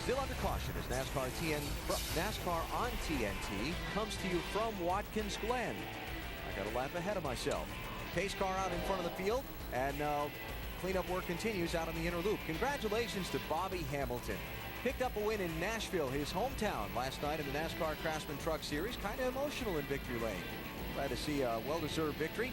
Still under caution as NASCAR on TNT comes to you from Watkins, Glen. I got a lap ahead of myself. Pace car out in front of the field, and cleanup work continues out on the inner loop. Congratulations to Bobby Hamilton. Picked up a win in Nashville, his hometown, last night in the NASCAR Craftsman Truck Series. Kind of emotional in victory lane. Glad to see a well-deserved victory.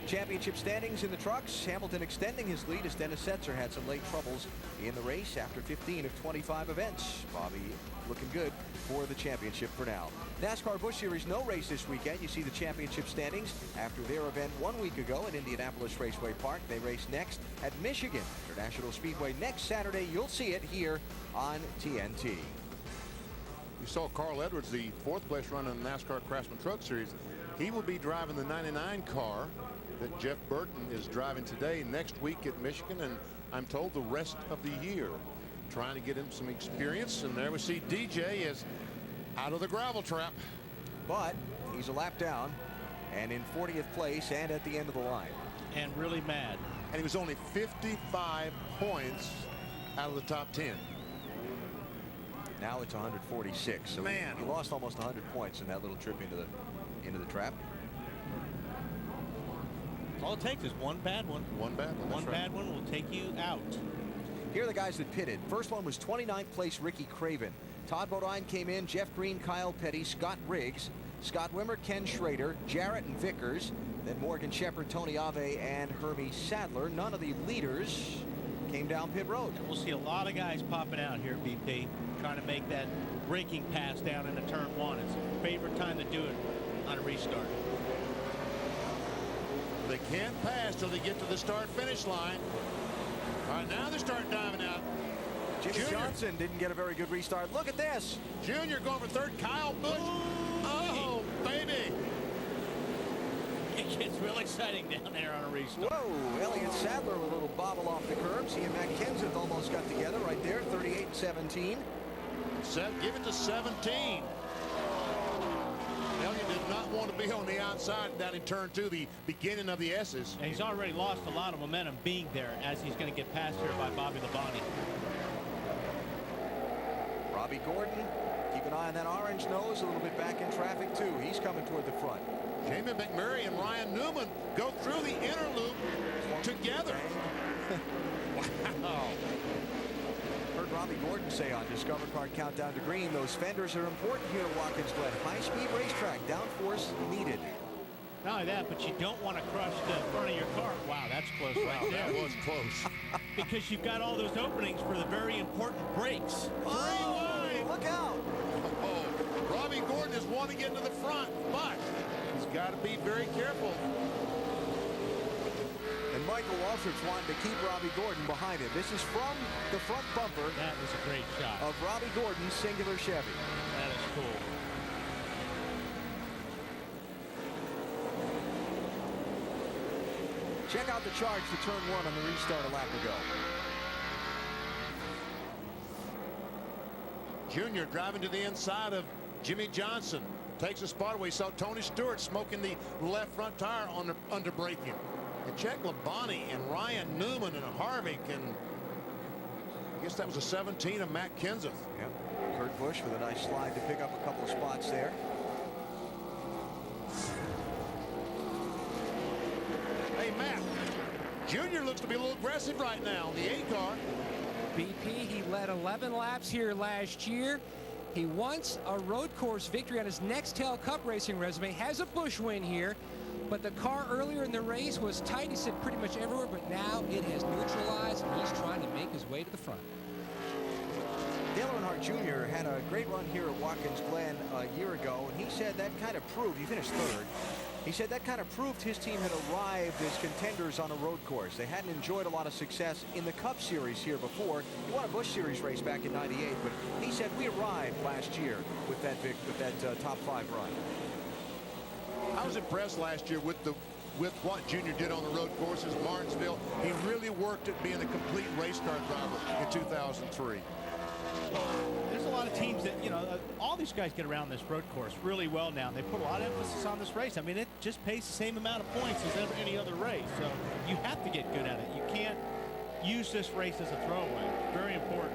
Championship standings in the trucks. Hamilton extending his lead as Dennis Setzer had some late troubles in the race after 15 of 25 events. Bobby looking good for the championship for now. NASCAR Busch Series, no race this weekend. You see the championship standings after their event 1 week ago at Indianapolis Raceway Park. They race next at Michigan International Speedway next Saturday. You'll see it here on TNT. You saw Carl Edwards, the fourth place runner in the NASCAR Craftsman Truck Series. He will be driving the 99 car that Jeff Burton is driving today, next week at Michigan, and I'm told the rest of the year, trying to get him some experience. And there we see DJ is out of the gravel trap. But he's a lap down and in 40th place and at the end of the line. And really mad. And he was only 55 points out of the top 10. Now it's 146. So Man, he lost almost 100 points in that little trip into the trap. All it takes is one bad one. One bad one. One bad one will take you out. Here are the guys that pitted. First one was 29th place Ricky Craven. Todd Bodine came in, Jeff Green, Kyle Petty, Scott Riggs, Scott Wimmer, Ken Schrader, Jarrett and Vickers, then Morgan Shepherd, Tony Ave, and Hermie Sadler. None of the leaders came down pit road. We'll see a lot of guys popping out here, BP, trying to make that braking pass down into turn one. It's a favorite time to do it on a restart. They can't pass till they get to the start-finish line. All right, now they start diving out. Jimmy Johnson didn't get a very good restart. Look at this. Junior going for third. Kyle Busch. Oh, baby. It gets real exciting down there on a restart. Whoa, Elliott Sadler a little bobble off the curbs. He and Matt Kenseth almost got together right there, 38-17. Give it to 17. Elliott did not want to be on the outside down in turn two, the beginning of the S's. And he's already lost a lot of momentum being there as he's going to get passed here by Bobby Labonte. Robbie Gordon, keep an eye on that orange nose, a little bit back in traffic too. He's coming toward the front. Jamie McMurray and Ryan Newman go through the inner loop together. Wow. Heard Robbie Gordon say on Discover Car Countdown to Green, those fenders are important here at Watkins Glen. High-speed racetrack, downforce needed. Not only that, but you don't want to crush the front of your car. Wow, that's close right there. That was close. Because you've got all those openings for the very important brakes. Oh, look out. Oh, Robbie Gordon is wanting to get into the front, but he's got to be very careful. And Michael Waltrip's wanting to keep Robbie Gordon behind him. This is from the front bumper. That was a great shot. Of Robbie Gordon's singular Chevy. That is cool. Check out the charge for turn one on the restart a lap ago. Junior driving to the inside of Jimmy Johnson. Takes a spot away. Saw Tony Stewart smoking the left front tire on the under braking. And check Labonte and Ryan Newman and Harvick, and I guess that was a 17 of Matt Kenseth. Yep. Kurt Busch with a nice slide to pick up a couple of spots there. Hey, Matt, Junior looks to be a little aggressive right now. The A car. BP, he led 11 laps here last year. He wants a road course victory on his Nextel Cup racing resume. Has a Busch win here, but the car earlier in the race was tight. He said pretty much everywhere, but now it has neutralized, and he's trying to make his way to the front. Dale Earnhardt Jr. had a great run here at Watkins Glen a year ago, and he said that kind of proved, he finished third. He said that kind of proved his team had arrived as contenders on a road course. They hadn't enjoyed a lot of success in the Cup Series here before. He won a Busch Series race back in '98, but he said we arrived last year with that top five run. I was impressed last year with what Junior did on the road courses, Martinsville. He really worked at being a complete race car driver in 2003. There's a lot of teams that, you know, all these guys get around this road course really well now. They put a lot of emphasis on this race. I mean, it just pays the same amount of points as any other race. So you have to get good at it. You can't use this race as a throwaway. Very important.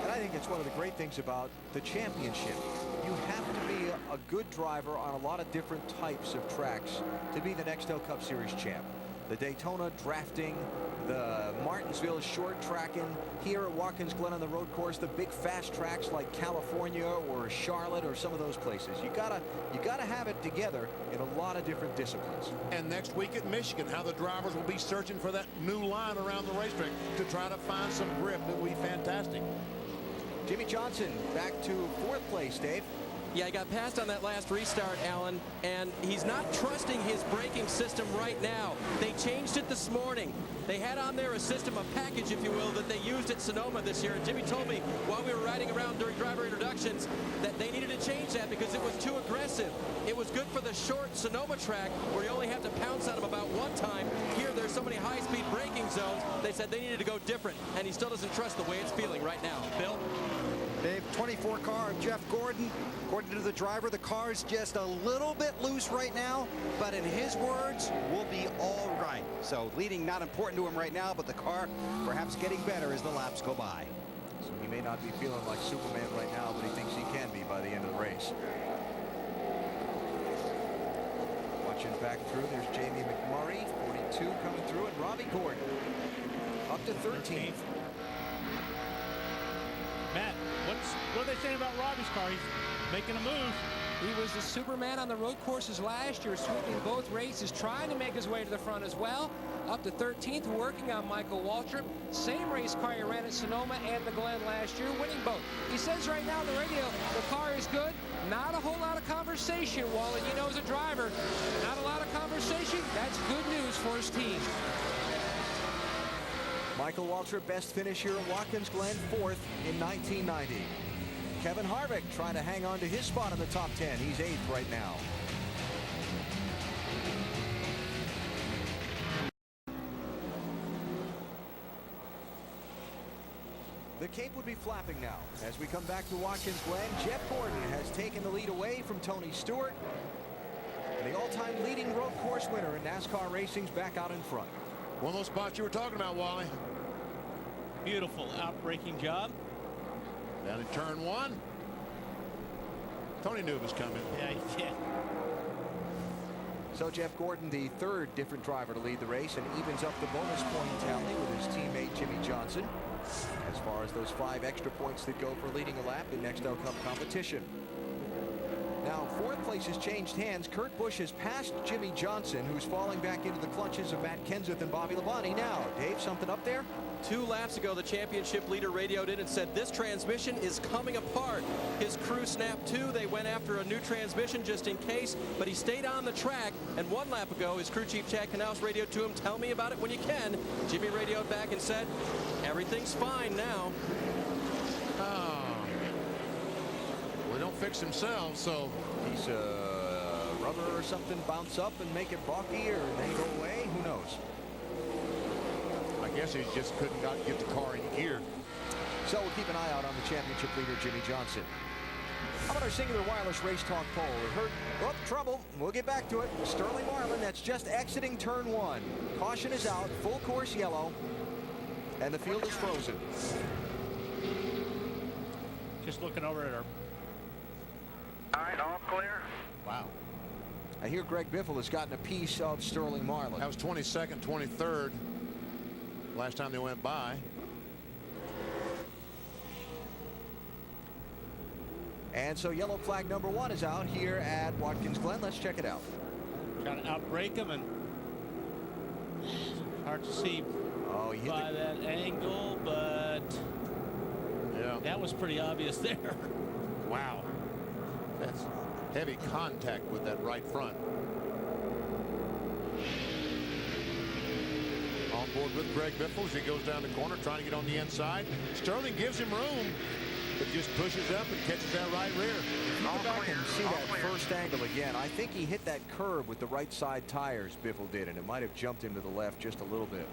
And I I think it's one of the great things about the championship. You have to be a good driver on a lot of different types of tracks to be the Nextel Cup Series champ. The Daytona drafting, the Martinsville short tracking, here at Watkins Glen on the road course, the big fast tracks like California or Charlotte or some of those places. You gotta have it together in a lot of different disciplines. And next week at Michigan, how the drivers will be searching for that new line around the racetrack to try to find some grip. That will be fantastic. Jimmie Johnson back to 4th place, Dave. Yeah, he got passed on that last restart, Alan, and he's not trusting his braking system right now. They changed it this morning. They had on there a system, a package, if you will, that they used at Sonoma this year. And Jimmy told me while we were riding around during driver introductions that they needed to change that because it was too aggressive. It was good for the short Sonoma track where you only have to pounce on them about one time. Here, there's so many high-speed braking zones. They said they needed to go different, and he still doesn't trust the way it's feeling right now. Bill? Dave, 24 car of Jeff Gordon. According to the driver, the car's just a little bit loose right now, but in his words, we'll be all right. So leading not important to him right now, but the car perhaps getting better as the laps go by. So he may not be feeling like Superman right now, but he thinks he can be by the end of the race. Watching back through, there's Jamie McMurray, 42 coming through, and Robbie Gordon up to 13th. Matt, what are they saying about Robbie's car? He's making a move. He was the Superman on the road courses last year, sweeping both races, trying to make his way to the front as well. Up to 13th, working on Michael Waltrip. Same race car he ran at Sonoma and the Glen last year, winning both. He says right now on the radio, the car is good. Not a whole lot of conversation, Wally. You know, as a driver, not a lot of conversation. That's good news for his team. Michael Waltrip, best finish here at Watkins Glen, 4th in 1990. Kevin Harvick trying to hang on to his spot in the top 10. He's 8th right now. The cape would be flapping now as we come back to Watkins Glen. Jeff Gordon has taken the lead away from Tony Stewart. The all-time leading road course winner in NASCAR racing's back out in front. One of those spots you were talking about, Wally. Beautiful out-braking job. Down in turn 1. Tony knew it was coming. Yeah, he did. So Jeff Gordon, the 3rd different driver to lead the race, and evens up the bonus point tally with his teammate Jimmie Johnson as far as those 5 extra points that go for leading a lap in Nextel Cup competition. Now, 4th place has changed hands. Kurt Busch has passed Jimmie Johnson, who's falling back into the clutches of Matt Kenseth and Bobby Labonte. Now, Dave, something up there? 2 laps ago, the championship leader radioed in and said this transmission is coming apart. His crew snapped too. They went after a new transmission just in case, but he stayed on the track. And 1 lap ago, his crew chief Chad Knaus radioed to him, "Tell me about it when you can." Jimmy radioed back and said, "Everything's fine now." Well, they don't fix themselves, so Piece of rubber or something bounce up and make it balky, or they go away. Who knows? I guess he just couldn't get the car in gear. So we'll keep an eye out on the championship leader, Jimmie Johnson. How about our Singular Wireless Race Talk poll? It hurt. Oh, trouble. We'll get back to it. Sterling Marlin, that's just exiting turn 1. Caution is out. Full course yellow. And the field is frozen. Just looking over at our... All right, all clear. Wow. I hear Greg Biffle has gotten a piece of Sterling Marlin. That was 22nd, 23rd. Last time they went by. And so yellow flag number 1 is out here at Watkins Glen. Let's check it out. Trying to outbrake him, and hard to see Oh, he hit by that angle, but Yeah. that was pretty obvious there. Wow. That's heavy contact with that right front. On board with Greg Biffle as he goes down the corner trying to get on the inside. Sterling gives him room, but just pushes up and catches that right rear. Go back and see that first angle again. I think he hit that curb with the right side tires, Biffle did, and it might have jumped him to the left just a little bit.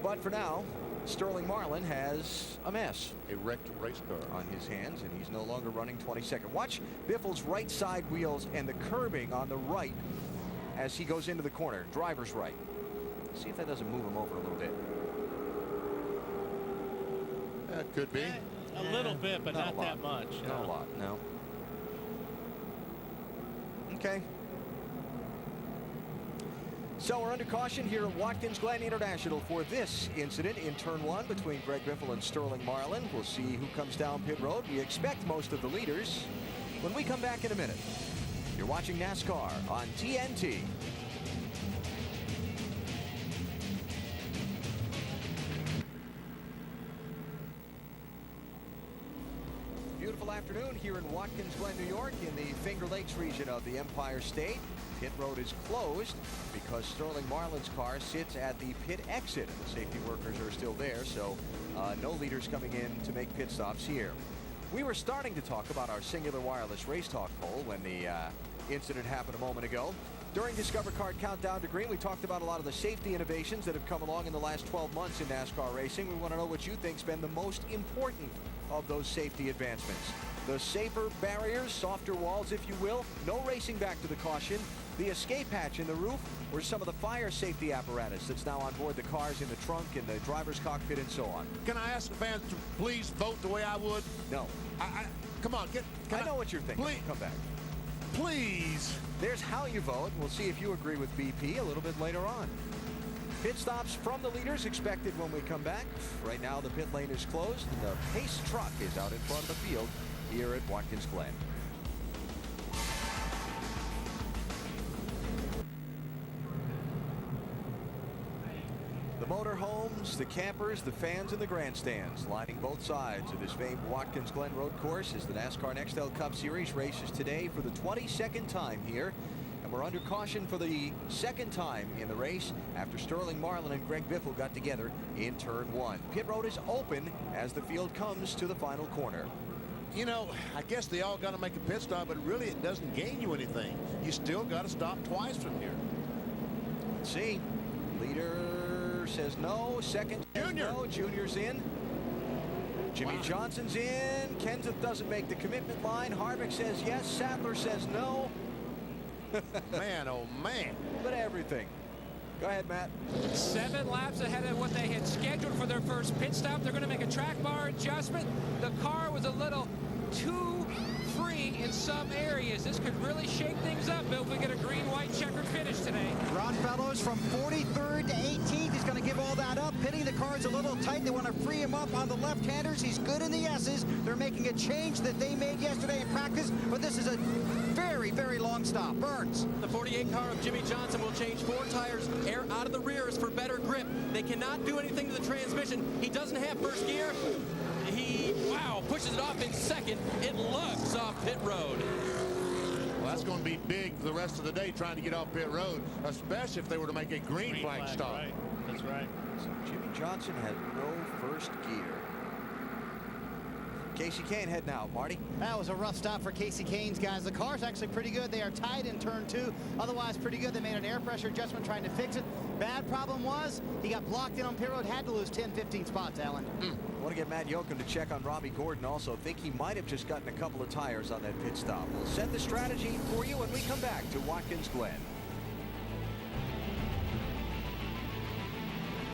But for now, Sterling Marlin has a mess. A wrecked race car On his hands, and he's no longer running 22nd. Watch Biffle's right side wheels and the curbing on the right as he goes into the corner. Driver's right. See if that doesn't move him over a little bit. That could be. A little bit, but not that much. Not a lot, no. Okay. So we're under caution here at Watkins Glen International for this incident in turn 1 between Greg Biffle and Sterling Marlin. We'll see who comes down pit road. We expect most of the leaders when we come back in a minute. You're watching NASCAR on TNT. Beautiful afternoon here in Watkins Glen, New York, in the Finger Lakes region of the Empire State. Pit road is closed because Sterling Marlin's car sits at the pit exit. The safety workers are still there, so no leaders coming in to make pit stops here. We were starting to talk about our singular wireless race talk poll when the incident happened a moment ago. During Discover Card Countdown to Green, we talked about a lot of the safety innovations that have come along in the last 12 months in NASCAR racing. We want to know what you think's been the most important of those safety advancements. The safer barriers, softer walls, if you will, no racing back to the caution, the escape hatch in the roof, or some of the fire safety apparatus that's now on board the cars in the trunk, in the driver's cockpit, and so on. Can I ask the fans to please vote the way I would? No. Come on, I know what you're thinking. Please. Come back. Please. There's how you vote. We'll see if you agree with BP a little bit later on. Pit stops from the leaders expected when we come back. Right now the pit lane is closed and the pace truck is out in front of the field here at Watkins Glen. The motorhomes, the campers, the fans, and the grandstands lining both sides of this famed Watkins Glen road course as the NASCAR Nextel Cup Series races today for the 22nd time here. And we're under caution for the second time in the race after Sterling Marlin and Greg Biffle got together in turn 1. Pit road is open as the field comes to the final corner. You know, I guess they all got to make a pit stop, but really it doesn't gain you anything. You still got to stop twice from here. Let's see. Leader says no. Second Junior. No. Junior's in. Jimmy Johnson's in. Kenseth doesn't make the commitment line. Harvick says yes. Sadler says no. Man, oh man. But everything. Go ahead, Matt. 7 laps ahead of what they had scheduled for their first pit stop. They're going to make a track bar adjustment. The car was a little too free in some areas. This could really shake things up, Bill, if we get a green-white checkered finish today. Ron Fellows from 43rd to 18th. He's going to give all that up. Pitting the car's a little tight. They want to free him up on the left-handers. He's good in the S's. They're making a change that they made yesterday in practice, but this is a very, very long stop. Burns. The 48 car of Jimmy Johnson will change 4 tires air out of the rears for better grip. They cannot do anything to the transmission. He doesn't have first gear. He, pushes it off in second. It lugs off pit road. Well, that's going to be big the rest of the day trying to get off pit road, especially if they were to make a green flag stop. Right. That's right. So Jimmy Johnson has no first gear. Casey Kane heading out. Marty? That was a rough stop for Casey Kane's guys. The car's actually pretty good. They are tied in turn 2. Otherwise, pretty good. They made an air pressure adjustment trying to fix it. Bad problem was he got blocked in on pit road, had to lose 10, 15 spots, Alan. I want to get Matt Yoakum to check on Robbie Gordon also. Think he might have just gotten a couple of tires on that pit stop. We'll set the strategy for you when we come back to Watkins Glen.